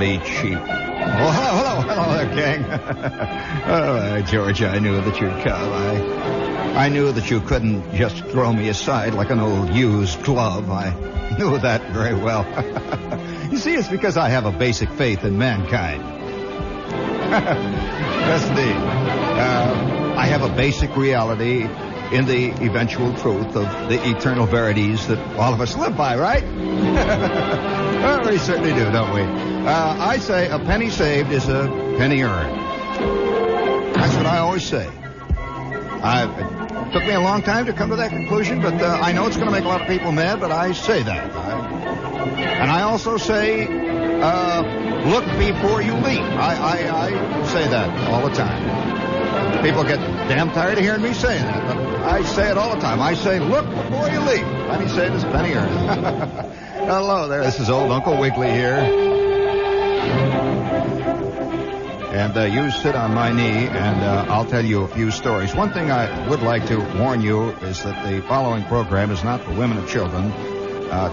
Shoddy cheap. Oh, hello there, gang. George, I knew that you'd come. I knew that you couldn't just throw me aside like an old used glove. I knew that very well. You see, it's because I have a basic faith in mankind. Yes, indeed. I have a basic reality in the eventual truth of the eternal verities that all of us live by, right? Well, we certainly do, don't we? I say a penny saved is a penny earned. That's what I always say. It took me a long time to come to that conclusion, but I know it's going to make a lot of people mad, but I say that. And I also say, look before you leap. I say that all the time. People get damn tired of hearing me saying that, but I say it all the time. I say, look before you leap. Penny saved is a penny earned. Hello there, this is old Uncle Wiggily here. And you sit on my knee, and I'll tell you a few stories. One thing I would like to warn you is that the following program is not for women and children.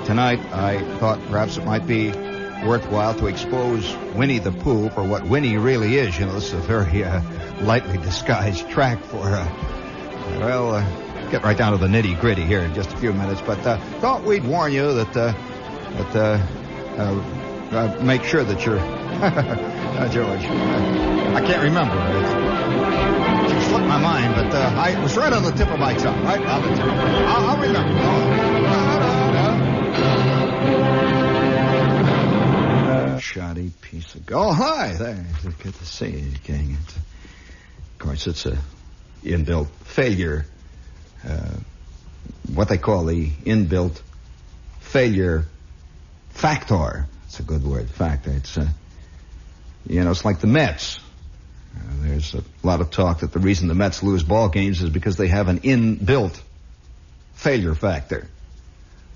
Tonight, I thought perhaps it might be worthwhile to expose Winnie the Pooh for what Winnie really is. You know, this is a very lightly disguised track for, get right down to the nitty-gritty here in just a few minutes. But thought we'd warn you that make sure that you're... George, I can't remember. It slipped my mind, but it was right on the tip of my tongue. Right on the tip. I'll remember. Shoddy piece of... Oh, hi there. Good to see you, gang. Of course, it's a inbuilt failure. What they call the inbuilt failure factor. It's a good word, factor. It's, it's like the Mets. There's a lot of talk that the reason the Mets lose ball games is because they have an inbuilt failure factor,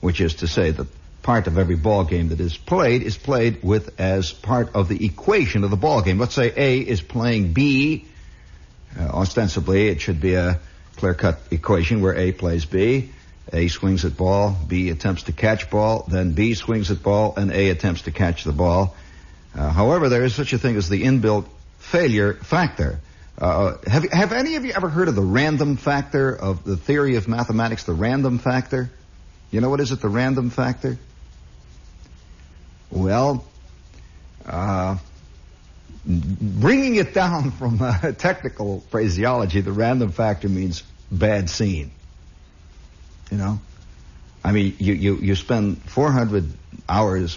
which is to say that part of every ball game that is played with as part of the equation of the ball game. Let's say A is playing B. Ostensibly, it should be a clear-cut equation where A plays B. A swings at ball, B attempts to catch ball, then B swings at ball, and A attempts to catch the ball. However, there is such a thing as the inbuilt failure factor. Have any of you ever heard of the random factor of the theory of mathematics, the random factor? You know what is it, the random factor? Well, bringing it down from technical phraseology, the random factor means bad scene. You know? I mean, you spend 400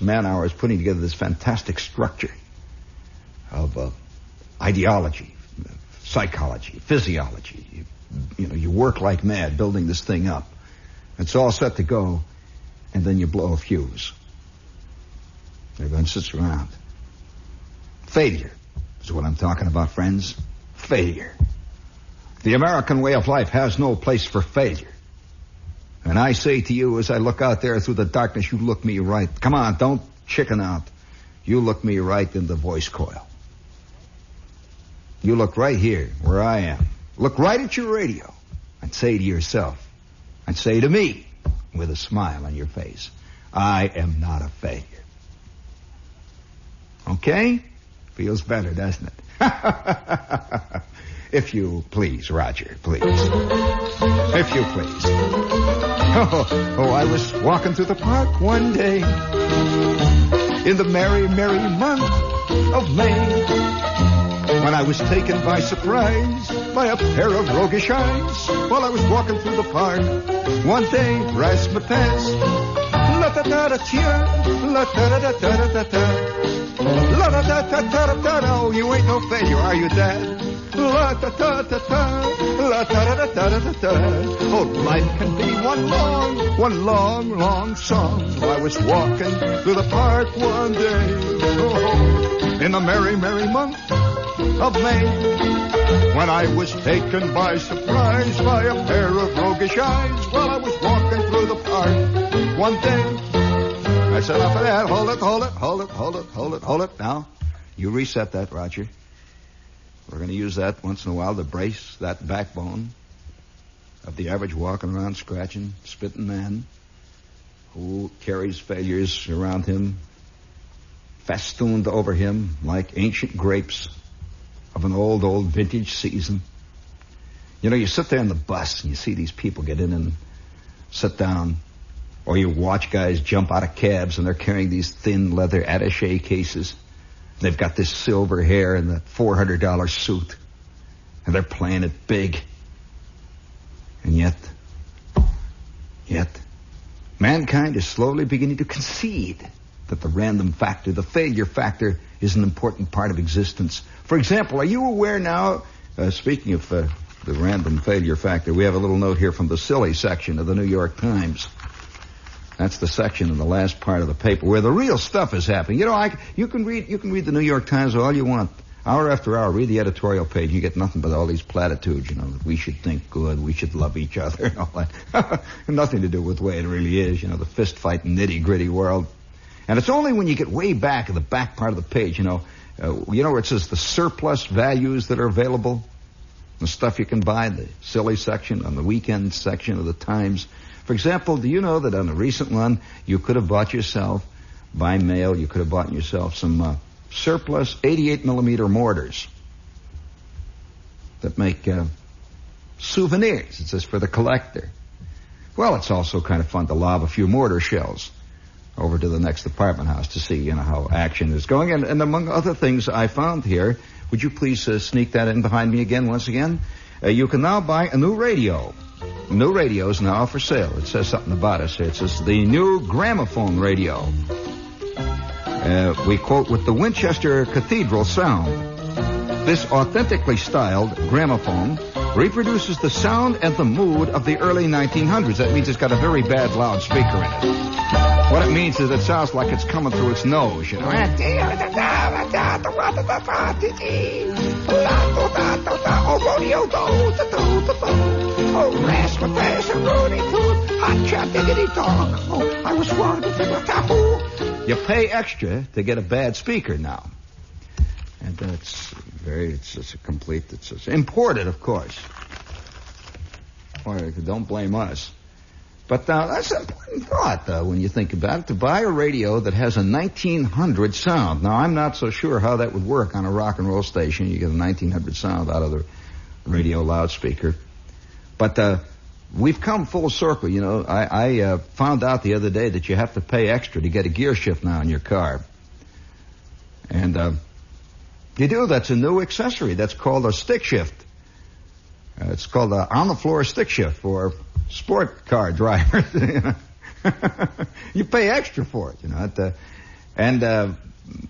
man hours putting together this fantastic structure of ideology, psychology, physiology. You work like mad building this thing up. It's all set to go, and then you blow a fuse. Everyone sits around. Failure is what I'm talking about, friends. Failure. The American way of life has no place for failure. And I say to you, as I look out there through the darkness, you look me right. Come on, don't chicken out. You look me right in the voice coil. You look right here, where I am. Look right at your radio and say to yourself, and say to me, with a smile on your face, I am not a failure. Okay? Feels better, doesn't it? If you please, Roger, please. If you please. Oh, I was walking through the park one day in the merry, merry month of May, when I was taken by surprise by a pair of roguish eyes while I was walking through the park one day, razzmatazz, la-da-da-da-tia, la-da-da-da-da-da-da, la-da-da-da-da-da-da. Oh, you ain't no failure, are you, Dad? La-da-da-da-da, la-da-da-da-da-da-da. Oh, life can be one long, long song. I was walking through the park one day, in the merry, merry month of May, when I was taken by surprise by a pair of roguish eyes while I was walking through the park one day. That's enough of that. Hold it. Now, you reset that, Roger. We're going to use that once in a while to brace that backbone of the average walking around scratching, spitting man who carries failures around him festooned over him like ancient grapes of an old vintage season. You know, you sit there on the bus and you see these people get in and sit down, or you watch guys jump out of cabs and they're carrying these thin leather attaché cases. They've got this silver hair and the $400 suit, and they're playing it big. And yet, mankind is slowly beginning to concede that the random factor, the failure factor, is an important part of existence. For example, are you aware now, speaking of the random failure factor, we have a little note here from the silly section of the New York Times. That's the section in the last part of the paper where the real stuff is happening. You know, you can read the New York Times all you want. Hour after hour, read the editorial page. You get nothing but all these platitudes, you know, that we should think good, we should love each other, and all that. Nothing to do with the way it really is, you know, the fist-fight, nitty-gritty world. And it's only when you get way back in the back part of the page, you know where it says the surplus values that are available, the stuff you can buy, the silly section, on the weekend section of the Times. For example, do you know that on a recent one, you could have bought yourself, by mail, you could have bought yourself some surplus 88mm mortars that make souvenirs. It says for the collector. Well, it's also kind of fun to lob a few mortar shells over to the next apartment house to see, you know, how action is going. And among other things I found here, would you please sneak that in behind me again, once again? You can now buy a new radio. New radio is now for sale. It says something about us here. It says the new gramophone radio. We quote, with the Winchester Cathedral sound. This authentically styled gramophone reproduces the sound and the mood of the early 1900s. That means it's got a very bad loudspeaker in it. What it means is it sounds like it's coming through its nose, you know. You pay extra to get a bad speaker now. And it's imported, of course. Or don't blame us. But that's an important thought, when you think about it, to buy a radio that has a 1900 sound. Now, I'm not so sure how that would work on a rock and roll station. You get a 1900 sound out of the radio loudspeaker. But we've come full circle, you know. I found out the other day that you have to pay extra to get a gear shift now in your car. And you do. That's a new accessory. That's called a stick shift. It's called a on-the-floor stick shift for sport car drivers. You pay extra for it, you know. And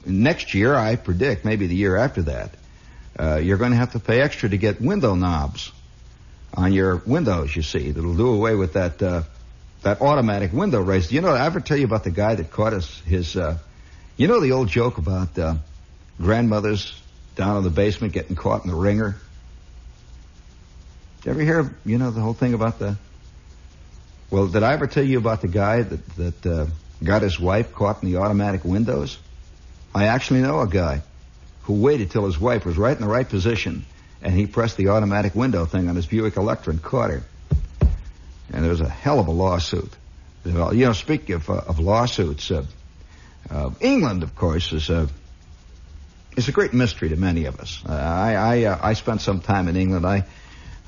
next year, I predict, maybe the year after that, you're going to have to pay extra to get window knobs on your windows, you see. That'll do away with that automatic window raise. You know, I ever tell you about the guy that caught his you know the old joke about grandmothers down in the basement getting caught in the ringer? Did you ever hear, you know, the whole thing about the... Well, did I ever tell you about the guy that got his wife caught in the automatic windows? I actually know a guy who waited till his wife was right in the right position, and he pressed the automatic window thing on his Buick Electra and caught her. And there was a hell of a lawsuit. You know, speaking of lawsuits, England, of course, is a great mystery to many of us. I spent some time in England.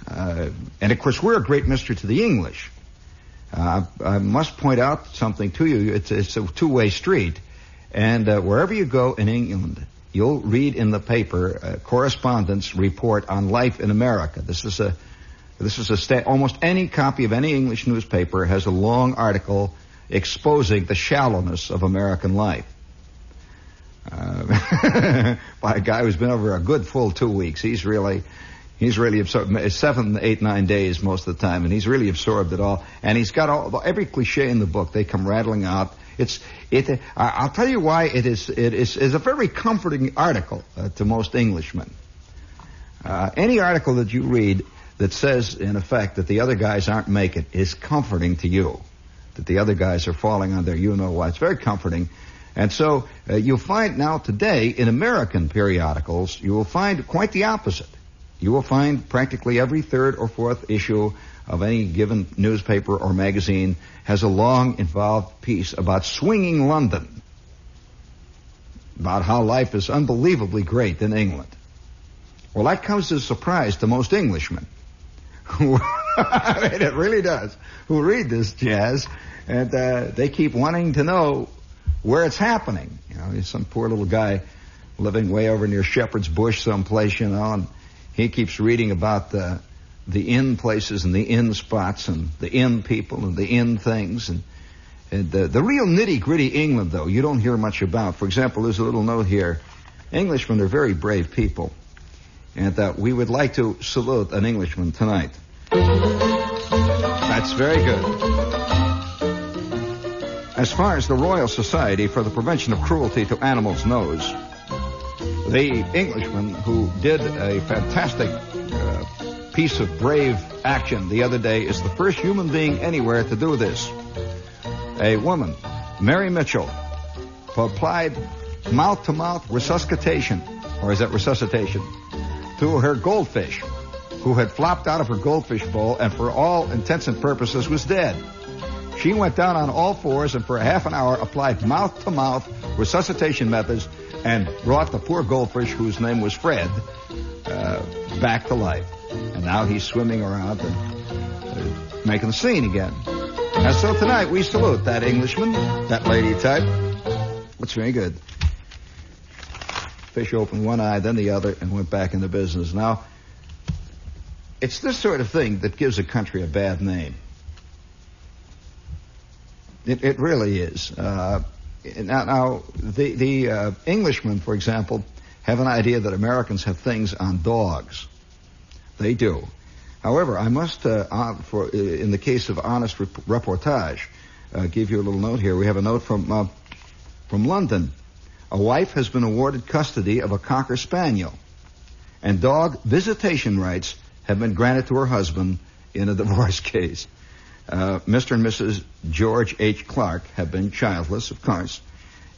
And of course, we're a great mystery to the English. I must point out something to you. It's a two-way street. And wherever you go in England, you'll read in the paper a correspondence report on life in America. Almost any copy of any English newspaper has a long article exposing the shallowness of American life. By a guy who's been over a good full 2 weeks. He's really absorbed 7, 8, 9 days most of the time, and he's really absorbed it all. And he's got every cliche in the book. They come rattling out. I'll tell you why it is a very comforting article to most Englishmen. Any article that you read that says, in effect, that the other guys aren't making it is comforting to you. That the other guys are falling on their you-know-what. It's very comforting. And so you'll find now today in American periodicals, you will find quite the opposite. You will find practically every third or fourth issue of any given newspaper or magazine has a long, involved piece about swinging London. about how life is unbelievably great in England. Well, that comes as a surprise to most Englishmen. I mean, it really does. Who read this jazz, and they keep wanting to know where it's happening. You know, he's some poor little guy living way over near Shepherd's Bush someplace, you know, and he keeps reading about the inn places and the inn spots and the inn people and the inn things. And the real nitty-gritty England, though, you don't hear much about. For example, there's a little note here. Englishmen are very brave people, and we would like to salute an Englishman tonight. That's very good. As far as the Royal Society for the Prevention of Cruelty to Animals knows, the Englishman who did a fantastic piece of brave action the other day is the first human being anywhere to do this. A woman, Mary Mitchell, applied mouth-to-mouth resuscitation, or is that resuscitation, to her goldfish, who had flopped out of her goldfish bowl and for all intents and purposes was dead. She went down on all fours and for a half an hour applied mouth-to-mouth resuscitation methods and brought the poor goldfish, whose name was Fred, back to life. And now he's swimming around and making the scene again. And so tonight we salute that Englishman, that lady type. That's very good. Fish opened one eye, then the other, and went back into business. Now, it's this sort of thing that gives a country a bad name. It really is. Now, the Englishmen, for example, have an idea that Americans have things on dogs. They do. However, I must, in the case of honest reportage, give you a little note here. We have a note from London. A wife has been awarded custody of a Cocker Spaniel, and dog visitation rights have been granted to her husband in a divorce case. Mr. and Mrs. George H. Clark have been childless, of course.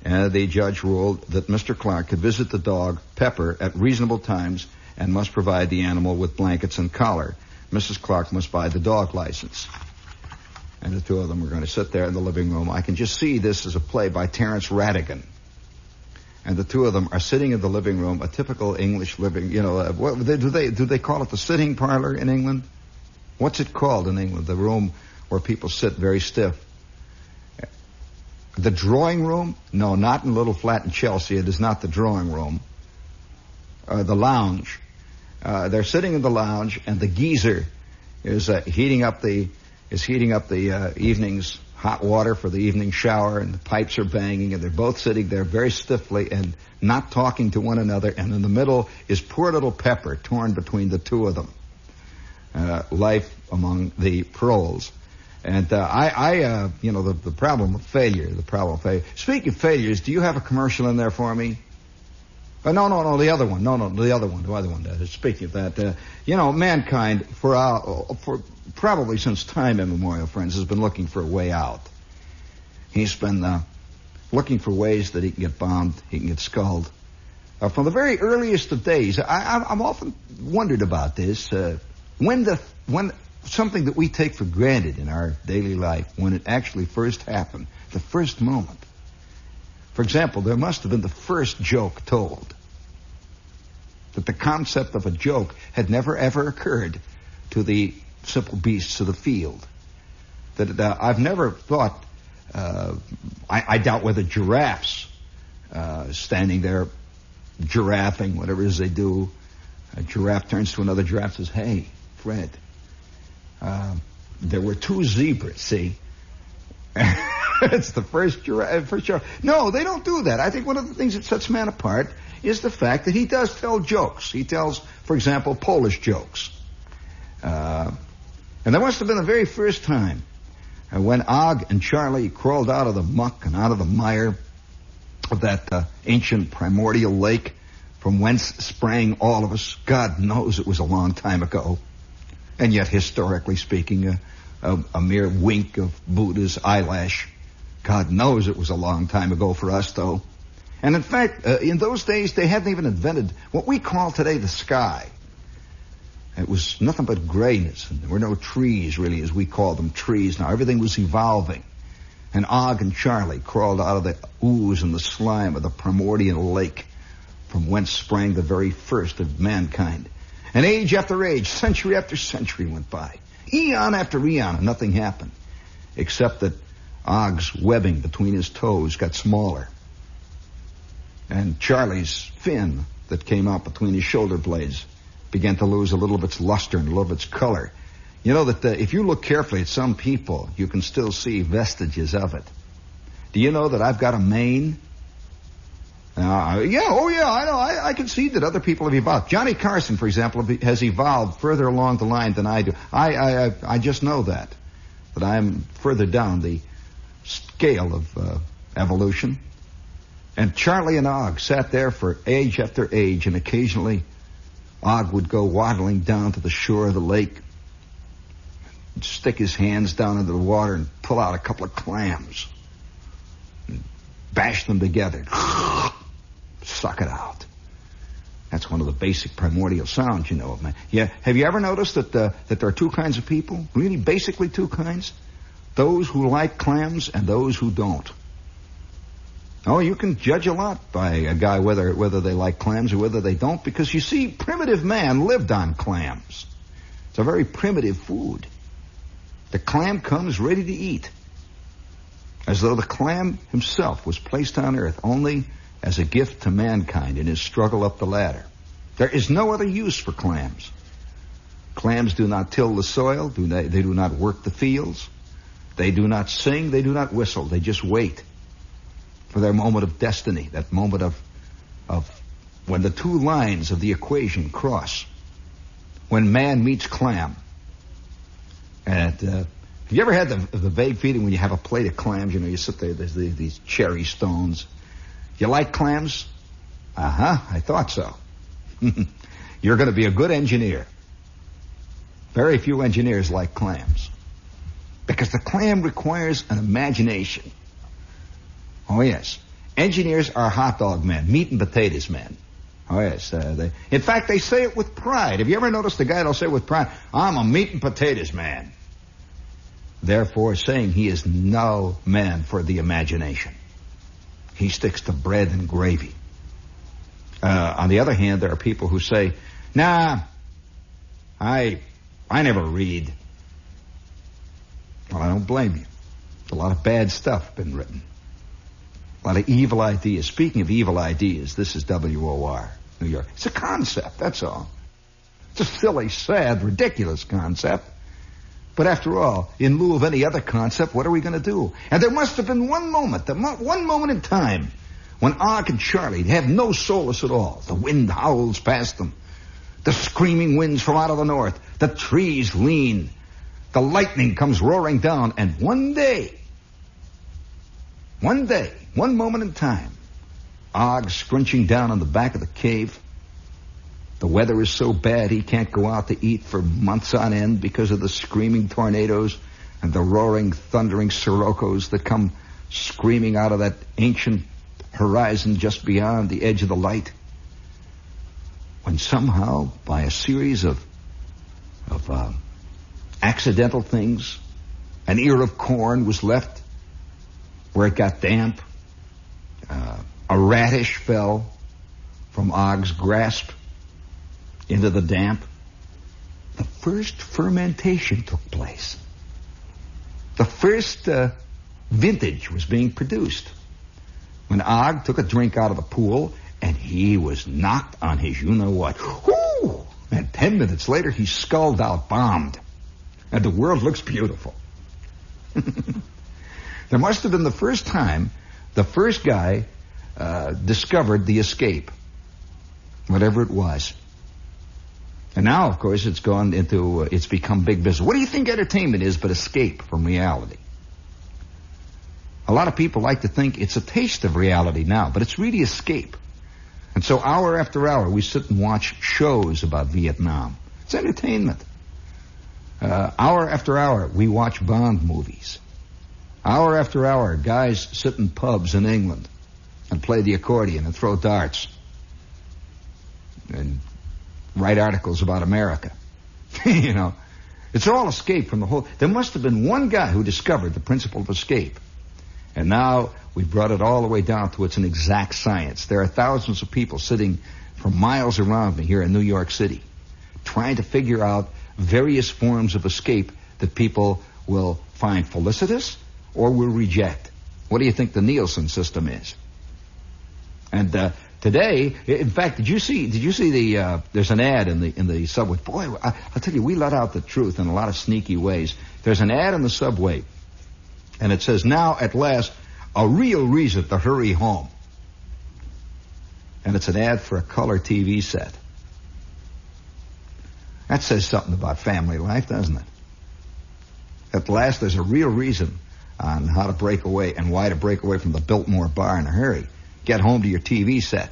The judge ruled that Mr. Clark could visit the dog, Pepper, at reasonable times and must provide the animal with blankets and collar. Mrs. Clark must buy the dog license. And the two of them are going to sit there in the living room. I can just see this as a play by Terence Rattigan. And the two of them are sitting in the living room, a typical English living, you know, do they call it the sitting parlor in England? What's it called in England? The room where people sit very stiff. The drawing room? No, not in a little flat in Chelsea. It is not the drawing room. The lounge. They're sitting in the lounge, and the geezer is heating up the evening's hot water for the evening shower, and the pipes are banging, and they're both sitting there very stiffly and not talking to one another. And in the middle is poor little Pepper, torn between the two of them. Life among the proles. And the problem of failure, Speaking of failures, do you have a commercial in there for me? No, the other one. The other one. Speaking of that, mankind for probably since time immemorial, friends, has been looking for a way out. He's been looking for ways that he can get bombed, he can get sculled. From the very earliest of days, I'm often wondered about this. When something that we take for granted in our daily life, when it actually first happened, the first moment. For example, there must have been the first joke told. That the concept of a joke had never ever occurred to the simple beasts of the field. That I've never thought, I doubt whether giraffes, standing there giraffing, whatever it is they do, a giraffe turns to another giraffe and says, "Hey, Fred, there were two zebras, see?" It's the first giraffe, for sure. No, they don't do that. I think one of the things that sets man apart is the fact that he does tell jokes. He tells, for example, Polish jokes. And there must have been the very first time when Og and Charlie crawled out of the muck and out of the mire of that ancient primordial lake from whence sprang all of us. God knows it was a long time ago. And yet, historically speaking, a mere wink of Buddha's eyelash. God knows it was a long time ago for us, though. And in fact, in those days, they hadn't even invented what we call today the sky. It was nothing but grayness, and there were no trees, really, as we call them trees. Now, everything was evolving. And Og and Charlie crawled out of the ooze and the slime of the primordial lake from whence sprang the very first of mankind. And age after age, century after century went by. Eon after eon, and nothing happened. Except that Og's webbing between his toes got smaller. And Charlie's fin that came out between his shoulder blades began to lose a little of its luster and a little of its color. You know that if you look carefully at some people, you can still see vestiges of it. Do you know that I've got a mane? I know. I can see that other people have evolved. Johnny Carson, for example, has evolved further along the line than I do. I just know that I'm further down the scale of evolution. And Charlie and Og sat there for age after age, and occasionally Og would go waddling down to the shore of the lake, stick his hands down into the water and pull out a couple of clams and bash them together. Suck it out. That's one of the basic primordial sounds, you know, man. Yeah. Have you ever noticed that there are two kinds of people? Really, basically two kinds? Those who like clams and those who don't. Oh, you can judge a lot by a guy whether they like clams or whether they don't, because you see, primitive man lived on clams. It's a very primitive food. The clam comes ready to eat, as though the clam himself was placed on earth only as a gift to mankind in his struggle up the ladder. There is no other use for clams. Clams do not till the soil, they do not work the fields, they do not sing, they do not whistle, they just wait for their moment of destiny, that moment of when the two lines of the equation cross, when man meets clam. And have you ever had the vague feeling when you have a plate of clams, you know, you sit there, there's these cherry stones. You like clams? I thought so. You're going to be a good engineer. Very few engineers like clams, because the clam requires an imagination. Oh, yes. Engineers are hot dog men, meat and potatoes men. Oh, yes. In fact, they say it with pride. Have you ever noticed the guy that'll say with pride, I'm a meat and potatoes man? Therefore, saying he is no man for the imagination. He sticks to bread and gravy. On the other hand, there are people who say, nah, I never read. Well, I don't blame you. A lot of bad stuff been written. A lot of evil ideas. Speaking of evil ideas, this is WOR, New York. It's a concept, that's all. It's a silly, sad, ridiculous concept. But after all, in lieu of any other concept, what are we going to do? And there must have been one moment in time, when Og and Charlie have no solace at all. The wind howls past them. The screaming winds from out of the north. The trees lean. The lightning comes roaring down. And one moment in time, Og scrunching down on the back of the cave. The weather is so bad he can't go out to eat for months on end because of the screaming tornadoes and the roaring, thundering sirocco's that come screaming out of that ancient horizon just beyond the edge of the light. When somehow, by a series of accidental things, an ear of corn was left where it got damp. A radish fell from Og's grasp into the damp. The first fermentation took place. The first vintage was being produced when Og took a drink out of the pool, and he was knocked on his you-know-what. Whoo! And 10 minutes later, he sculled out, bombed. And the world looks beautiful. There must have been the first time the first guy discovered the escape, whatever it was. And now, of course, it's become big business. What do you think entertainment is but escape from reality? A lot of people like to think it's a taste of reality now, but it's really escape. And so hour after hour, we sit and watch shows about Vietnam. It's entertainment. Hour after hour, we watch Bond movies. Hour after hour, guys sit in pubs in England and play the accordion and throw darts and write articles about America. You know, it's all escape from the whole. There must have been one guy who discovered the principle of escape. And now we've brought it all the way down to it's an exact science. There are thousands of people sitting for miles around me here in New York City trying to figure out various forms of escape that people will find felicitous or will reject. What do you think the Nielsen system is? And today, in fact, did you see the there's an ad in the subway. Boy, I'll tell you, we let out the truth in a lot of sneaky ways. There's an ad in the subway, and it says, now at last, a real reason to hurry home. And it's an ad for a color TV set. That says something about family life, doesn't it? At last, there's a real reason on how to break away and why to break away from the Biltmore bar in a hurry. Get home to your TV set.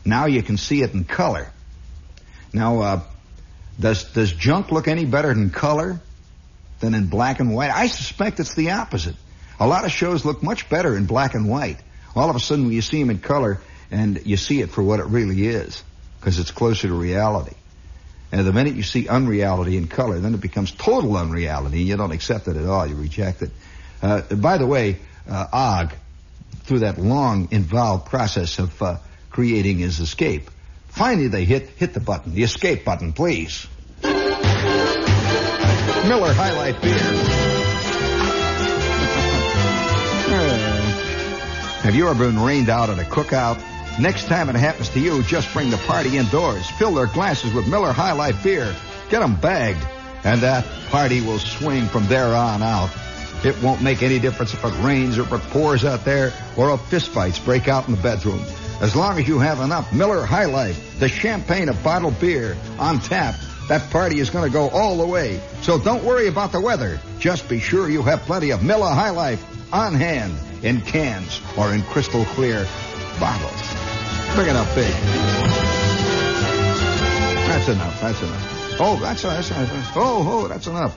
Now you can see it in color. Now, does junk look any better in color than in black and white? I suspect it's the opposite. A lot of shows look much better in black and white. All of a sudden, when you see them in color, and you see it for what it really is, because it's closer to reality. And the minute you see unreality in color, then it becomes total unreality, and you don't accept it at all. You reject it. By the way, Og, through that long, involved process of creating his escape, finally they hit the button, the escape button, please. Miller High Life beer. Have you ever been rained out at a cookout? Next time it happens to you, just bring the party indoors. Fill their glasses with Miller High Life beer. Get them bagged. And that party will swing from there on out. It won't make any difference if it rains or if it pours out there or if fistfights break out in the bedroom. As long as you have enough Miller High Life, the champagne of bottled beer, on tap, that party is going to go all the way. So don't worry about the weather. Just be sure you have plenty of Miller High Life on hand in cans or in crystal clear bottles. Bring it up big. That's enough. Oh, that's enough. Oh, that's enough.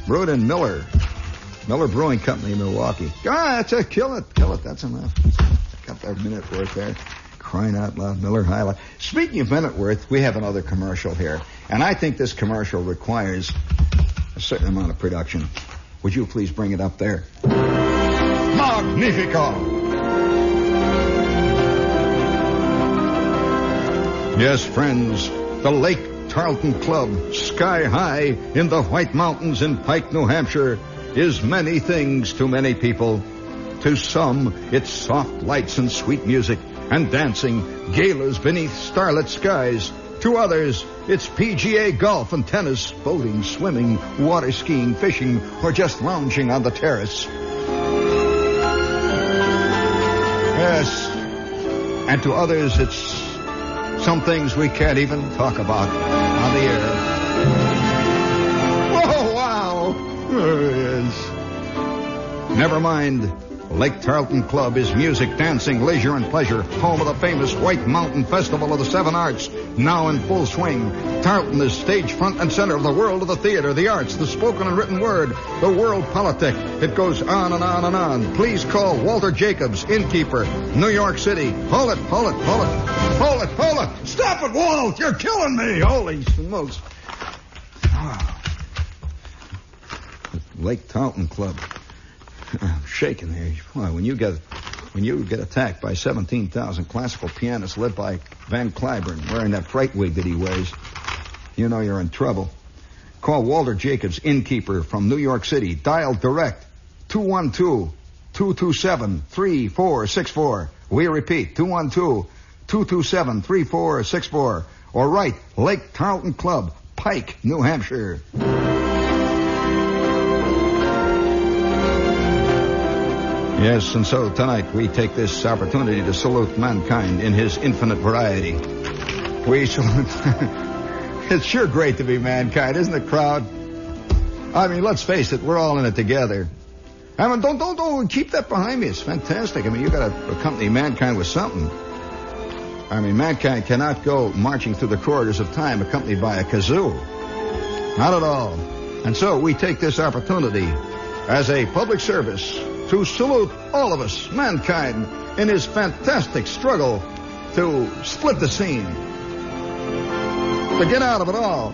Brewed in Miller Brewing Company in Milwaukee. That's it. Kill it. That's enough. I got that minute worth there. Crying out loud, Miller High Life. Speaking of minute worth, we have another commercial here. And I think this commercial requires a certain amount of production. Would you please bring it up there? Magnifico! Yes, friends, the Lake Tarleton Club, sky high in the White Mountains in Pike, New Hampshire, is many things to many people. To some, it's soft lights and sweet music and dancing, galas beneath starlit skies. To others, it's PGA golf and tennis, boating, swimming, water skiing, fishing, or just lounging on the terrace. Yes, and to others, it's some things we can't even talk about on the air. Oh, wow! Yes. Never mind. Lake Tarleton Club is music, dancing, leisure, and pleasure. Home of the famous White Mountain Festival of the Seven Arts, now in full swing. Tarleton is stage front and center of the world of the theater, the arts, the spoken and written word, the world politic. It goes on and on and on. Please call Walter Jacobs, innkeeper, New York City. Hold it. Stop it, Walt! You're killing me! Holy smokes. Oh. Lake Tarleton Club. I'm shaking there. Boy, when you get attacked by 17,000 classical pianists led by Van Cliburn wearing that fright wig that he wears, you know you're in trouble. Call Walter Jacobs, innkeeper from New York City. Dial direct 212-227-3464. We repeat, 212-227-3464. Or write Lake Tarleton Club, Pike, New Hampshire. Yes, and so tonight we take this opportunity to salute mankind in his infinite variety. We salute... It's sure great to be mankind, isn't it, crowd? I mean, let's face it, we're all in it together. I mean, don't keep that behind me. It's fantastic. I mean, you got to accompany mankind with something. I mean, mankind cannot go marching through the corridors of time accompanied by a kazoo. Not at all. And so we take this opportunity as a public service to salute all of us, mankind, in his fantastic struggle to split the scene, to get out of it all.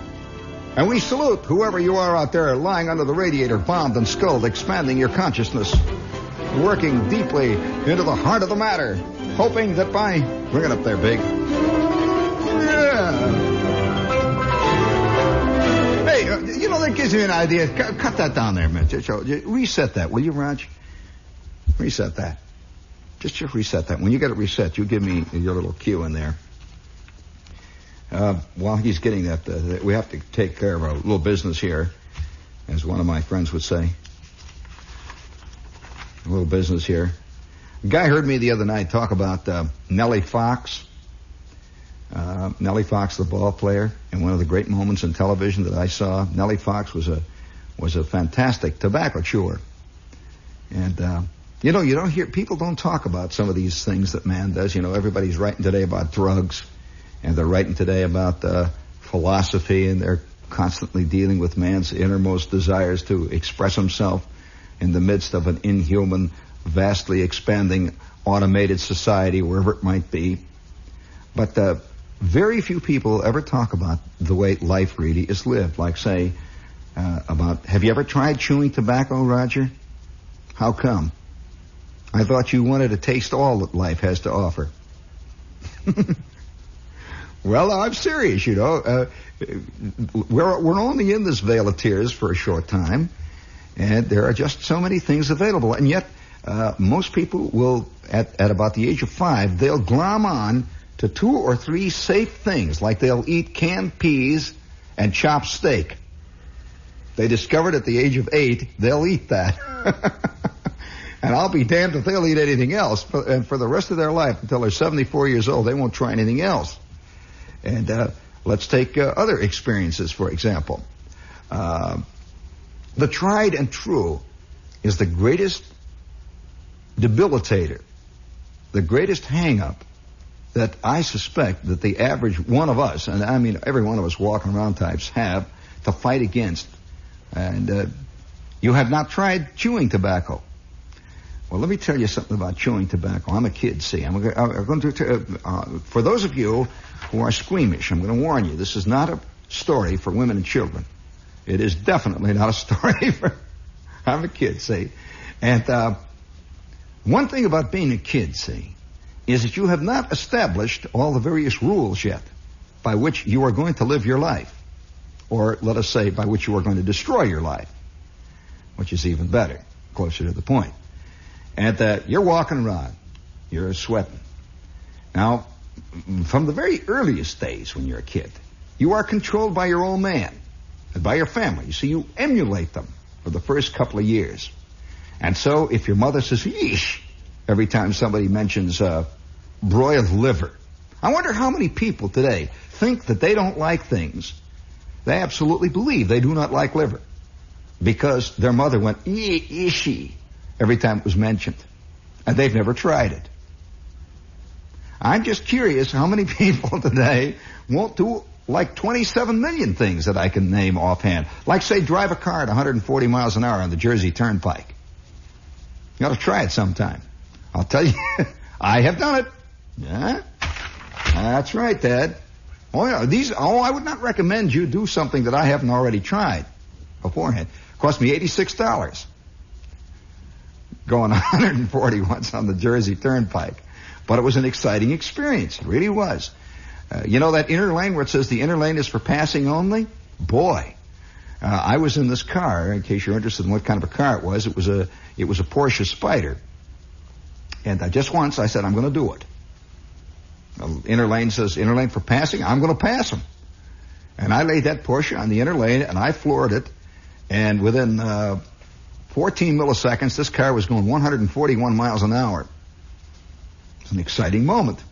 And we salute whoever you are out there lying under the radiator, bombed and skulled, expanding your consciousness. working deeply into the heart of the matter, hoping that by... Bring it up there, Big. Yeah. Hey, that gives you an idea. Cut that down there, man. Reset that, will you, Raj? Reset that. Just reset that. When you get it reset, you give me your little cue in there. While he's getting that, we have to take care of our little business here, as one of my friends would say. A little business here. A guy heard me the other night talk about Nellie Fox. Nellie Fox, the ball player, and one of the great moments in television that I saw. Nellie Fox was a fantastic tobacco chewer. And, you don't hear, people don't talk about some of these things that man does. Everybody's writing today about drugs, and they're writing today about philosophy, and they're constantly dealing with man's innermost desires to express himself in the midst of an inhuman, vastly expanding, automated society, wherever it might be. But very few people ever talk about the way life really is lived. Like, say, have you ever tried chewing tobacco, Roger? How come? I thought you wanted to taste all that life has to offer. Well, I'm serious, We're only in this vale of tears for a short time, and there are just so many things available. And yet, most people will, at about the age of 5, they'll glom on to 2 or 3 safe things, like they'll eat canned peas and chopped steak. They discovered at the age of 8, they'll eat that. And I'll be damned if they'll eat anything else. And for the rest of their life, until they're 74 years old, they won't try anything else. And let's take other experiences, for example. The tried and true is the greatest debilitator, the greatest hang-up that I suspect that the average one of us, and I mean every one of us walking around types, have to fight against. And you have not tried chewing tobacco. Well, let me tell you something about chewing tobacco. I'm a kid, see. I'm going to for those of you who are squeamish, I'm going to warn you, this is not a story for women and children. It is definitely not a story for... I'm a kid, see. And one thing about being a kid, see, is that you have not established all the various rules yet by which you are going to live your life. Or, let us say, by which you are going to destroy your life, which is even better, closer to the point. And you're walking around. You're sweating. Now, from the very earliest days when you're a kid, you are controlled by your old man and by your family. You see, you emulate them for the first couple of years. And so if your mother says, yeesh, every time somebody mentions broiled liver, I wonder how many people today think that they don't like things. They absolutely believe they do not like liver because their mother went, yeesh, every time it was mentioned. And they've never tried it. I'm just curious how many people today won't do like 27 million things that I can name offhand. Like, say, drive a car at 140 miles an hour on the Jersey Turnpike. You ought to try it sometime. I'll tell you, I have done it. Yeah? That's right, Dad. Oh, yeah, I would not recommend you do something that I haven't already tried beforehand. It cost me $86. Going 140 once on the Jersey Turnpike. But it was an exciting experience. It really was. You know that inner lane where it says the inner lane is for passing only? Boy, I was in this car, in case you're interested in what kind of a car it was. It was a Porsche Spider. And just once I said, I'm going to do it. Inner lane says inner lane for passing. I'm going to pass them. And I laid that Porsche on the inner lane, and I floored it. And within 14 milliseconds, this car was going 141 miles an hour. It's an exciting moment.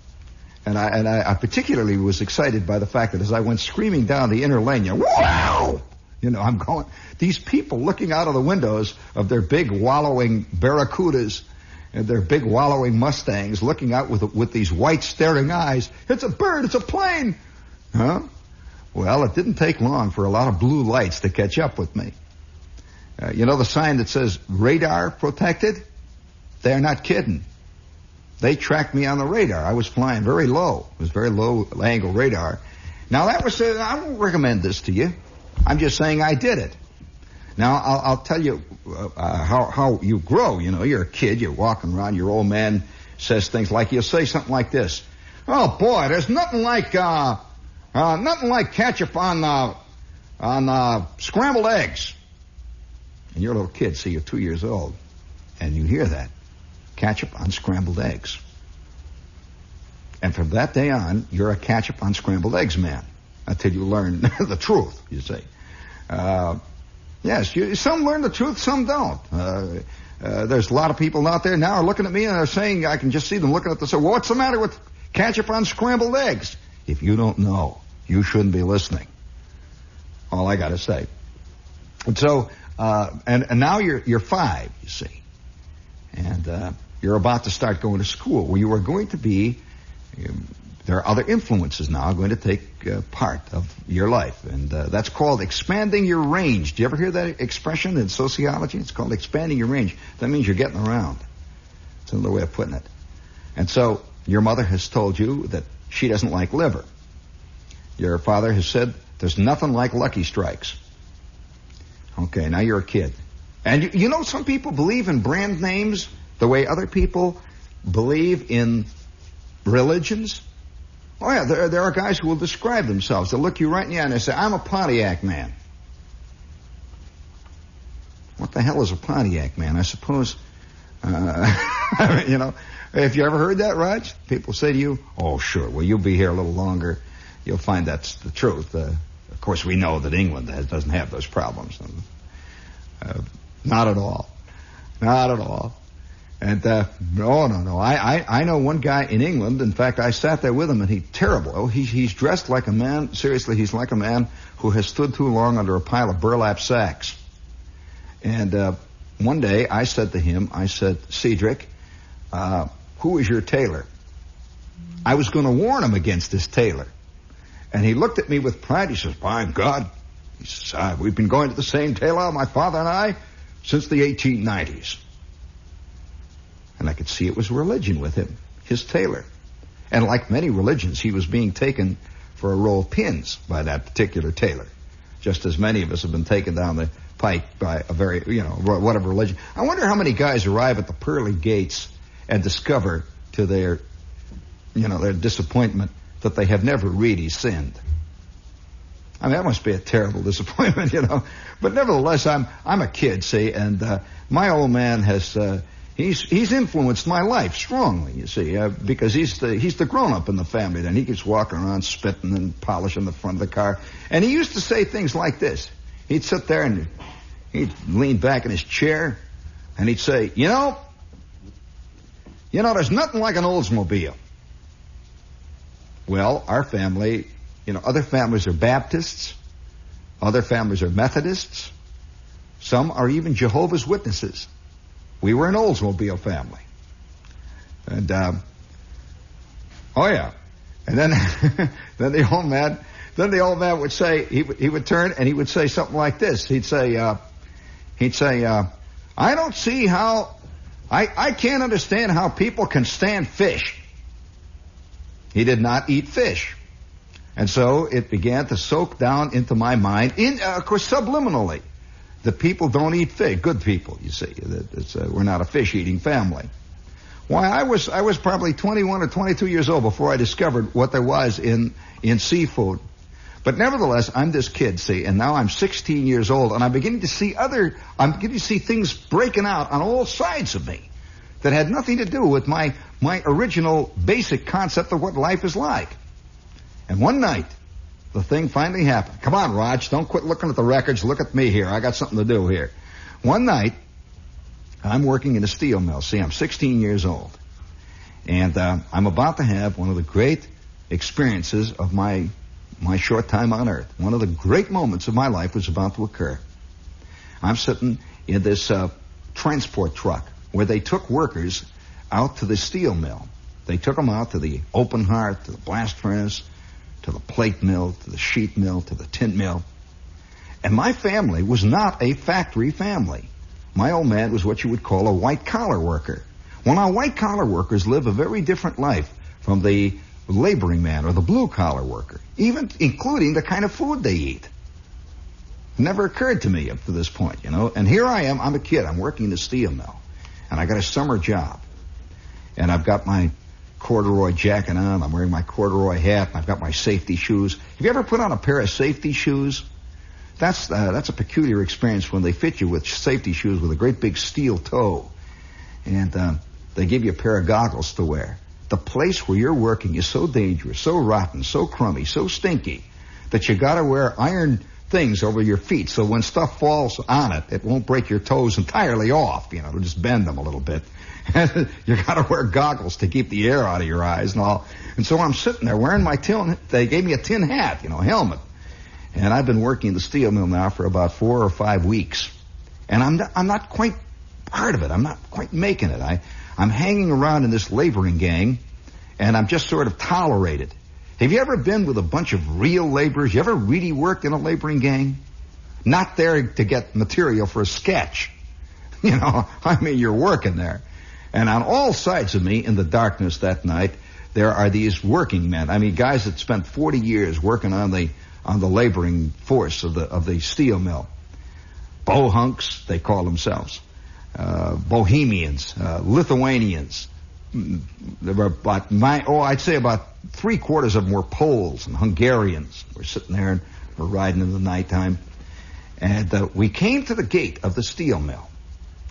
And I particularly was excited by the fact that as I went screaming down the inner lane, wow! I'm going, these people looking out of the windows of their big wallowing Barracudas and their big wallowing Mustangs looking out with these white staring eyes. It's a bird, it's a plane! Huh? Well, it didn't take long for a lot of blue lights to catch up with me. You know the sign that says radar protected? They're not kidding. They tracked me on the radar. I was flying very low. It was very low angle radar. Now that was, I won't recommend this to you. I'm just saying I did it. Now, I'll tell you how you grow. You know, you're a kid, you're walking around, your old man says things like, you'll say something like this. Oh, boy, there's nothing like ketchup on scrambled eggs. And you're a little kid, see, you're 2 years old, and you hear that. Ketchup on scrambled eggs. And from that day on, you're a ketchup on scrambled eggs man, until you learn the truth, you see. Yes, some learn the truth, some don't. There's a lot of people out there now are looking at me and they're saying, I can just see them looking at this, well, what's the matter with ketchup on scrambled eggs? If you don't know, you shouldn't be listening. All I got to say. And so, and now you're 5, you see. And you're about to start going to school where you are going to be, there are other influences now going to take part of your life. And that's called expanding your range. Do you ever hear that expression in sociology? It's called expanding your range. That means you're getting around. It's another way of putting it. And so your mother has told you that she doesn't like liver. Your father has said there's nothing like Lucky Strikes. Okay, now you're a kid. And you know some people believe in brand names the way other people believe in religions? Oh, yeah, there are guys who will describe themselves. They'll look you right in the eye and they say, I'm a Pontiac man. What the hell is a Pontiac man? I suppose, you know, have you ever heard that, Raj? People say to you, oh, sure, well, you'll be here a little longer. You'll find that's the truth. Of course, we know that England doesn't have those problems. Not at all. Not at all. And, no. I know one guy in England. In fact, I sat there with him and he's terrible. Oh, he's dressed like a man. Seriously, he's like a man who has stood too long under a pile of burlap sacks. And, one day I said to him, Cedric, who is your tailor? I was going to warn him against this tailor. And he looked at me with pride. He says, by God, he says, we've been going to the same tailor, my father and I, since the 1890s. And I could see it was religion with him, his tailor. And like many religions, he was being taken for a row of pins by that particular tailor, just as many of us have been taken down the pike by a very, whatever religion. I wonder how many guys arrive at the pearly gates and discover to their disappointment that they have never really sinned. I mean, that must be a terrible disappointment, But nevertheless, I'm a kid, see, and my old man has he's influenced my life strongly, you see, because he's the grown-up in the family. Then he keeps walking around spitting and polishing the front of the car. And he used to say things like this. He'd sit there and he'd lean back in his chair and he'd say, there's nothing like an Oldsmobile. Well, our family, other families are Baptists, other families are Methodists, some are even Jehovah's Witnesses. We were an Oldsmobile family. And, oh yeah. And then, then the old man would say, he would turn and he would say something like this. He'd say, I don't see how, I can't understand how people can stand fish. He did not eat fish. And so it began to soak down into my mind, of course, subliminally. The people don't eat fish. Good people, you see. We're not a fish-eating family. Why, I was probably 21 or 22 years old before I discovered what there was in seafood. But nevertheless, I'm this kid, see, and now I'm 16 years old, and I'm beginning to see things breaking out on all sides of me that had nothing to do with my original basic concept of what life is like. And one night, the thing finally happened. Come on, Raj, don't quit looking at the records. Look at me here. I got something to do here. One night, I'm working in a steel mill. See, I'm 16 years old. And I'm about to have one of the great experiences of my short time on Earth. One of the great moments of my life was about to occur. I'm sitting in this transport truck where they took workers out to the steel mill. They took them out to the open hearth, to the blast furnace, to the plate mill, to the sheet mill, to the tin mill. And my family was not a factory family. My old man was what you would call a white-collar worker. Well, now, white-collar workers live a very different life from the laboring man or the blue-collar worker, even including the kind of food they eat. Never occurred to me up to this point, you know. And here I am. I'm a kid. I'm working in the steel mill. And I got a summer job. And I've got my corduroy jacket on. I'm wearing my corduroy hat. And I've got my safety shoes. Have you ever put on a pair of safety shoes? That's a peculiar experience when they fit you with safety shoes with a great big steel toe. And they give you a pair of goggles to wear. The place where you're working is so dangerous, so rotten, so crummy, so stinky that you got to wear iron things over your feet so when stuff falls on it, it won't break your toes entirely off. You know, it'll just bend them a little bit. You got to wear goggles to keep the air out of your eyes and all. And so I'm sitting there wearing my tin. They gave me a tin hat, you know, helmet. And I've been working the steel mill now for about 4 or 5 weeks. And I'm not quite part of it. I'm not quite making it. I'm hanging around in this laboring gang, and I'm just sort of tolerated. Have you ever been with a bunch of real laborers? You ever really worked in a laboring gang? Not there to get material for a sketch. You know, I mean, you're working there. And on all sides of me in the darkness that night, there are these working men. I mean, guys that spent 40 years working on the laboring force of the steel mill. Bohunks, they call themselves. Bohemians, Lithuanians. There were I'd say about 3/4 of them were Poles and Hungarians. We're sitting there and we're riding in the nighttime. And we came to the gate of the steel mill.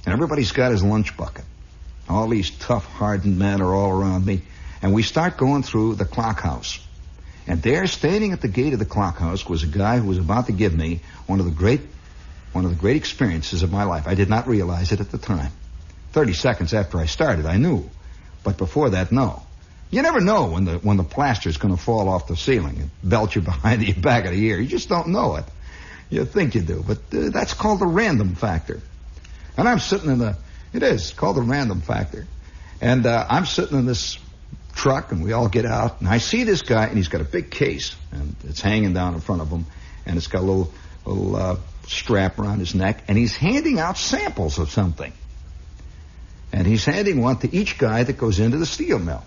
And everybody's got his lunch bucket. All these tough, hardened men are all around me. And we start going through the clock house. And there, standing at the gate of the clock house, was a guy who was about to give me one of the great experiences of my life. I did not realize it at the time. 30 seconds after I started, I knew. But before that, no. You never know when the plaster's going to fall off the ceiling and belt you behind the back of the ear. You just don't know it. You think you do. But that's called the random factor. And I'm sitting it is called the random factor. And I'm sitting in this truck, and we all get out, and I see this guy, and he's got a big case, and it's hanging down in front of him, and it's got a little strap around his neck, and he's handing out samples of something. And he's handing one to each guy that goes into the steel mill.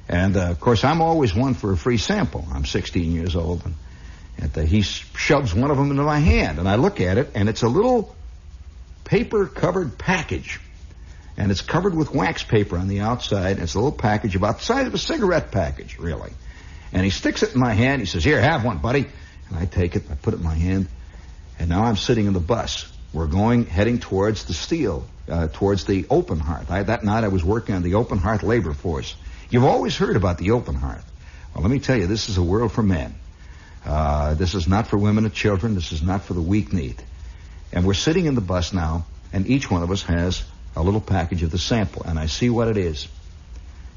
And, of course, I'm always one for a free sample. I'm 16 years old, and he shoves one of them into my hand, and I look at it, and it's a little paper-covered package. And it's covered with wax paper on the outside. And it's a little package about the size of a cigarette package, really. And he sticks it in my hand. He says, "Here, have one, buddy." And I take it. I put it in my hand. And now I'm sitting in the bus. We're heading towards the steel, towards the open hearth. That night I was working on the open hearth labor force. You've always heard about the open hearth. Well, let me tell you, this is a world for men. This is not for women and children. This is not for the weak-kneed. And we're sitting in the bus now, and each one of us has a little package of the sample, and I see what it is.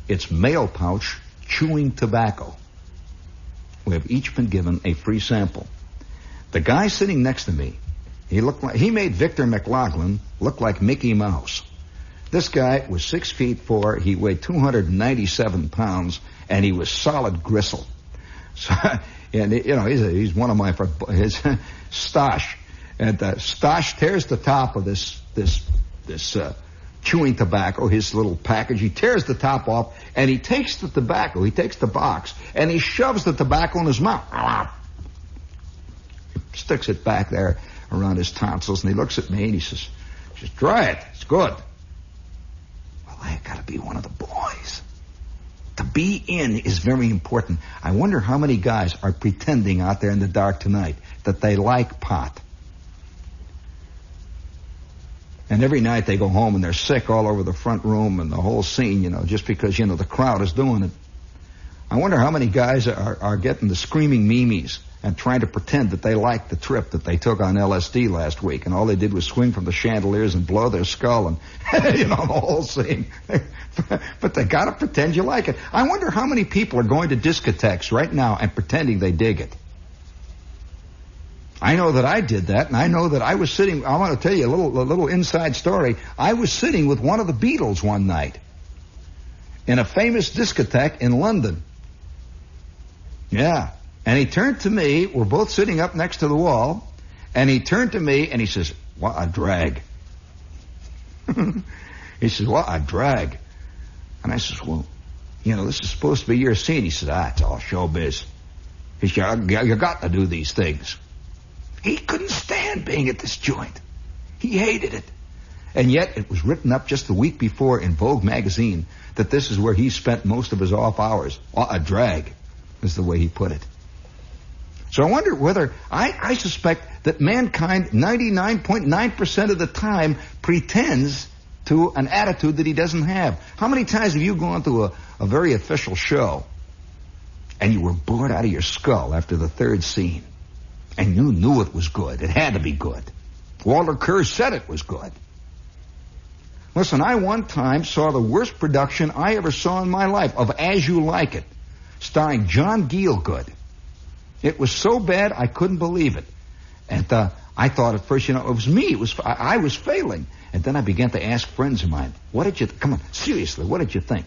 It's mail pouch chewing tobacco. We have each been given a free sample. The guy sitting next to me, he made Victor McLaughlin look like Mickey Mouse. This guy was 6'4", he weighed 297 pounds, and he was solid gristle. So, and you know, he's one of my his Stosh, and Stosh tears the top of this chewing tobacco, his little package. He tears the top off, and he takes the tobacco, he takes the box, and he shoves the tobacco in his mouth. He sticks it back there around his tonsils, and he looks at me, and he says, "Try it. It's good." Well, I got to be one of the boys. To be in is very important. I wonder how many guys are pretending out there in the dark tonight that they like pot. And every night they go home and they're sick all over the front room and the whole scene, you know, just because, you know, the crowd is doing it. I wonder how many guys are getting the screaming memes and trying to pretend that they like the trip that they took on LSD last week, and all they did was swing from the chandeliers and blow their skull and, you know, the whole scene. But they got to pretend you like it. I wonder how many people are going to discotheques right now and pretending they dig it. I know that I did that, and I know that I was sitting, I want to tell you a little inside story. I was sitting with one of the Beatles one night in a famous discotheque in London. Yeah. And he turned to me, we're both sitting up next to the wall, and he turned to me and he says, "What a drag." He says, "What a drag." And I says, "Well, you know, this is supposed to be your scene." He said, "It's all showbiz." He said, "You got to do these things." He couldn't stand being at this joint. He hated it. And yet it was written up just the week before in Vogue magazine that this is where he spent most of his off hours. A drag is the way he put it. So I wonder whether, I suspect that mankind 99.9% of the time pretends to an attitude that he doesn't have. How many times have you gone to a very official show and you were bored out of your skull after the third scene and you knew it was good? It had to be good. Walter Kerr said it was good. Listen, I one time saw the worst production I ever saw in my life of As You Like It, starring John Gielgud. It was so bad I couldn't believe it. And I thought at first, it was me. I was failing. And then I began to ask friends of mine, come on, seriously, what did you think?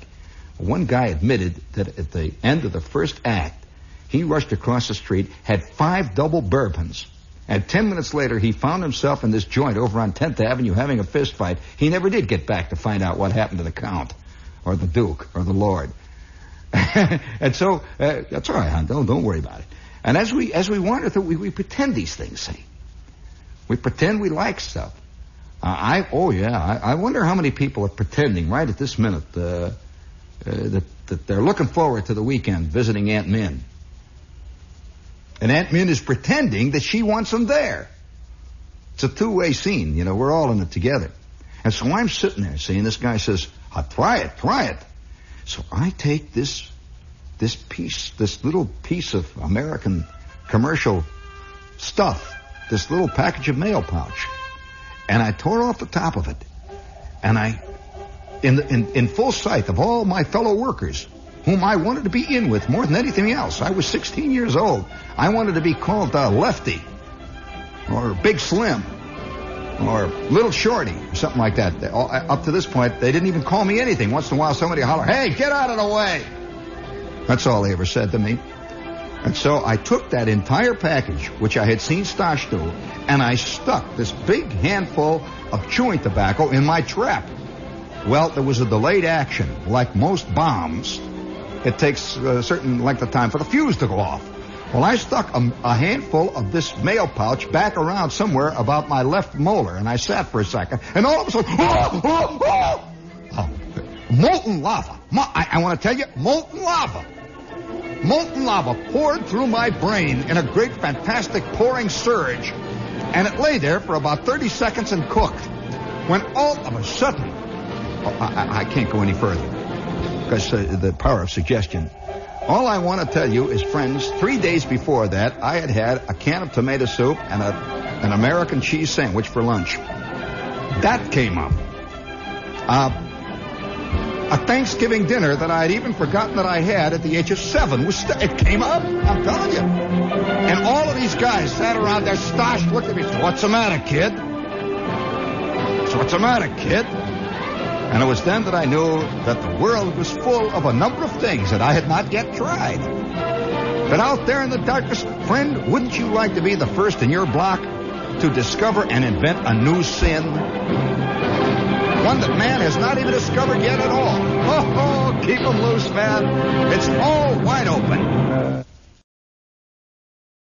One guy admitted that at the end of the first act, he rushed across the street, had 5 double bourbons, and 10 minutes later, he found himself in this joint over on 10th Avenue having a fist fight. He never did get back to find out what happened to the Count, or the Duke, or the Lord. And so, that's all right, hon, don't worry about it. And as we wander through, we pretend these things, see. We pretend we like stuff. I wonder how many people are pretending right at this minute that they're looking forward to the weekend visiting Aunt Min. And Aunt Min is pretending that she wants them there. It's a two-way scene, we're all in it together. And so I'm sitting there seeing this guy says, try it. So I take this little piece of American commercial stuff, this little package of mail pouch, and I tore off the top of it. And in full sight of all my fellow workers, whom I wanted to be in with more than anything else. I was 16 years old. I wanted to be called Lefty, or Big Slim, or Little Shorty, or something like that. Up to this point, they didn't even call me anything. Once in a while, somebody holler, "Hey, get out of the way!" That's all they ever said to me. And so I took that entire package, which I had seen Stosh do, and I stuck this big handful of chewing tobacco in my trap. Well, there was a delayed action. Like most bombs, it takes a certain length of time for the fuse to go off. Well, I stuck a handful of this mail pouch back around somewhere about my left molar, and I sat for a second, and all of a sudden, molten lava. I want to tell you, molten lava. Molten lava poured through my brain in a great, fantastic pouring surge, and it lay there for about 30 seconds and cooked. When all of a sudden, I can't go any further, because the power of suggestion. All I want to tell you is, friends, 3 days before that, I had a can of tomato soup and an American cheese sandwich for lunch. That came up. A Thanksgiving dinner that I had even forgotten that I had at the age of 7 it came up, I'm telling you. And all of these guys sat around there, Stosh looked at me and said, "What's the matter, kid?" And it was then that I knew that the world was full of a number of things that I had not yet tried. But out there in the darkness, friend, wouldn't you like to be the first in your block to discover and invent a new sin? One that man has not even discovered yet at all. Oh, keep them loose, man. It's all wide open.